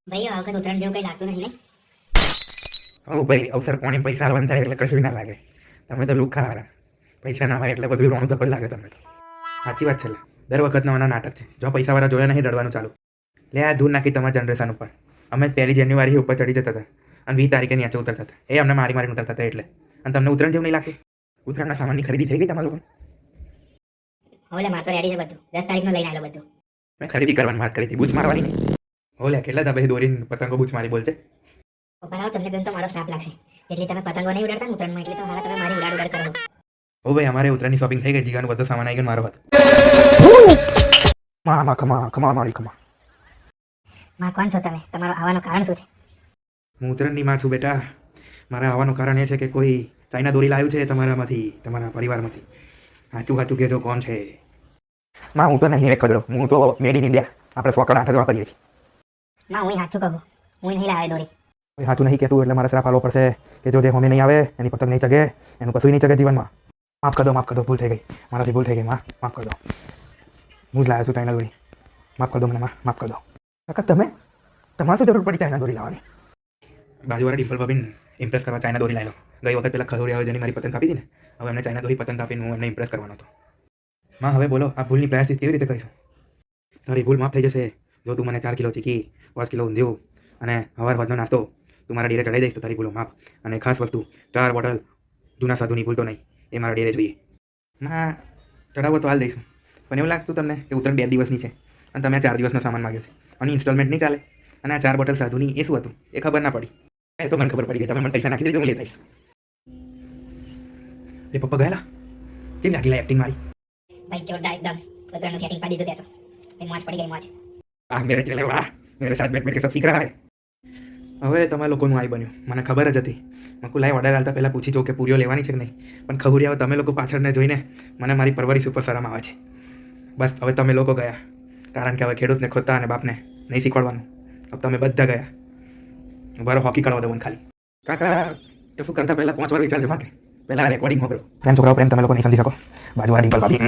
ભાઈ આ વખત ઉત્તરાયણ જેવું કઈ લાગતું નહીં ને. ઓ ભાઈ અવસર કોણે પૈસા આવવાના થાય એટલે કશું ના લાગે. તમે તો લુખા વાળા પૈસા ના આવે એટલે બધું રોણું તો લાગે તમને તો. સાચી વાત છે લે. દર વખત નવાના નાટક છે. જો પૈસાવાળા જોયા નહીં રડવાનું ચાલુ. લે આ ધૂળ નાખી તમારા જનરેશન ઉપર. અમે 1 જાન્યુઆરી ઉપર ચડી જતા હતા અને 20 તારીખે નીચે ઉતરતા હતા. એ અમને મારી મારીને ઉતરતા હતા એટલે. અને તમને ઉત્તરાયણ જેવું નહીં લાગતું? ઉત્તરાયણના સામાનની ખરીદી થઈ ગઈ તમારા લોકો? હોલે માર તો રેડી છે બધું. 10 તારીખનું લઈને આવેલો બધું. મેં ખરીદી કરવાની વાત કરી હતી, બૂચ મારવાની નહીં. હોલે કેટલા ધાબે દોરીને પતંગો બૂચ મારી બોલશે. પપ્પા આવો તમને બેન તો મારો શ્રાપ લાગશે. એટલે તમે પતંગો નહીં ઉડાડતા ને ઉત્તરાયણમાં એટલે તો હારા તમે મારી ઉડાડ કરો. ઓ ભાઈ અમારે ઉત્તરાયણની શોપિંગ થઈ ગઈ, જીગાનો બધો સામાન આવી ગયો મારો હાથ. મામા કમા મારી કમા. માં કોણ છો તમે? તમારો આવવાનું કારણ શું છે? હું ઉત્તરાયણની માં છું બેટા. મારા આવવાનું કારણ એ છે કે કોઈ ચાઇના દોરી લાવ્યું છે તમારામાંથી, તમારા પરિવારમાંથી. સાચું સાચું કહેજો કોણ છે? માં હું તો નહીં એક કદડો, હું તો મેડ ઇન ઇન્ડિયા. આપણે 100 8 વાપરીએ છીએ. માં હું સાચું કહું, હું નહીં લાવે દોરી. કોઈ સાચું નહીં કહેતું એટલે મારે શ્રાપ આલવો પડશે કે જો જે હોમે નહીં આવે એની પતંગ નહીં ચગે, એનું કશું નહીં ચગે જીવનમાં. માફ કરી દો, ભૂલ થઈ ગઈ મારાથી, ભૂલ થઈ ગઈ માં, માફ કરી દો. હું જ લાવ્યો છું ચાઇના દોરી. માફ કરી દો મને, માફ કરી દો. કાકા તમારે શું જરૂર પડી ચાઇના દોરી લાવવાની? બાજુવાળા ડિમ્પલ ભાભીને ઇમ્પ્રેસ કરવા ચાઇના દોરી લાવી લો. ગઈ વખત પેલા ખજૂરી આવે જેની મારી પતંગ કાપી હતી ને, હવે એમને ચાઇના દોરી પતંગ કાપીને હું એમને ઇમ્પ્રેસ કરવાનો હતો. માં હવે બોલો, આ ભૂલની પ્રયાસથી કેવી રીતે કરીશું? તારી ભૂલ માફ થઈ જશે જો તું મને 4 કિલો ચીકી, 5 કિલો ઊંધિયું અને હવાર વધનો નાસ્તો તું મારા ડેરે ચડાવી દઈશ તો તારી ભૂલો માફ. અને ખાસ વસ્તુ 4 બોટલ જૂના સાધુની ભૂલતો નહીં, એ મારા ડેરે જોઈએ. માં ચડાવો તો હાલ દઈશું, પણ એવું લાગતું તમને કે ઉત્તરાયણ 2 દિવસની છે અને તમે 4 દિવસનો સામાન માગ્યો છે અને ઇન્સ્ટોલમેન્ટ નહીં ચાલે? અને આ 4 બોટલ સાધુની એ શું હતું એ ખબર ના પડી. એ તો મને ખબર પડી ગઈ, તમે મને પૈસા નાખી દીધું, હું લેતા આવીશ. એ પપ્પા ગયેલા કેમ લાગી એક્ટિંગ મારી? ભાઈ જોરદાર એકદમ. ઉત્તરાયણનું સેટિંગ પાડી દીધું ત્યાં તો. મોજ પડી ગઈ મોજ. મેરે ચલે વાહ, મેરે સાથ બેઠ કે સબ સીખ રહા હે. હવે તમે લોકોનું આઈ બન્યું, મને ખબર જ હતી. મકુ લાઈ ઓર્ડર આલતા પહેલાં પૂછી જો કે પૂરીઓ લેવાની છે કે નહીં, પણ ખબુરિયાઓ તમે લોકો પાછળને જોઈને મને મારી પરવરિશ ઉપર શરમ આવે છે. બસ હવે તમે લોકો ગયા, કારણ કે હવે ખેડૂતને ખોદતા અને બાપને નહીં શીખવાડવાનું. હવે તમે બધા ગયા. બરો હોકી કાઢવા દો મને ખાલી. કાકા તો શું કરતા પહેલાં 5 વાર વિચારજો માકે, પહેલાં રેકોર્ડિંગ મોકલો. પ્રેમ છોકરાઓ પ્રેમ તમે લોકો નહીં સમજી શકો. બાજુવાળી ડિમ્પલ ભાભી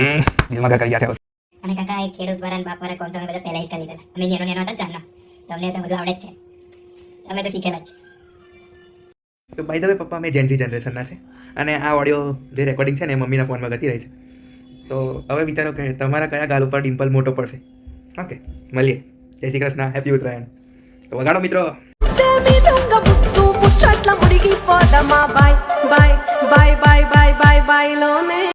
દિલમાં ઘર કરી ગયા છે. અને કાકા એ ખેડૂત વાળા અને બાપ વાળા કોણ તમે બધા પહેલા જ કરી લીધા. અમે નેનો હતા ચારના. તમને તો બધું આવડે જ છે. તમે તો શીખેલા જ છે. તો બાય ધ વે પપ્પા અમે જેનજી જનરેશનના છે અને આ ઓડિયો જે રેકોર્ડિંગ છે ને એ મમ્મીના ફોનમાં ગતી રહી છે. તો હવે વિચારો કે તમારા કયા ગાલ ઉપર ડિમ્પલ મોટો પડશે. ઓકે, મળીએ. જય શ્રી કૃષ્ણ, હેપી ઉત્તરાયણ. તો વગાડો મિત્રો. ముచ్చట్ల ముడిగిపోదమా bye bye bye bye bye bye bye లోనే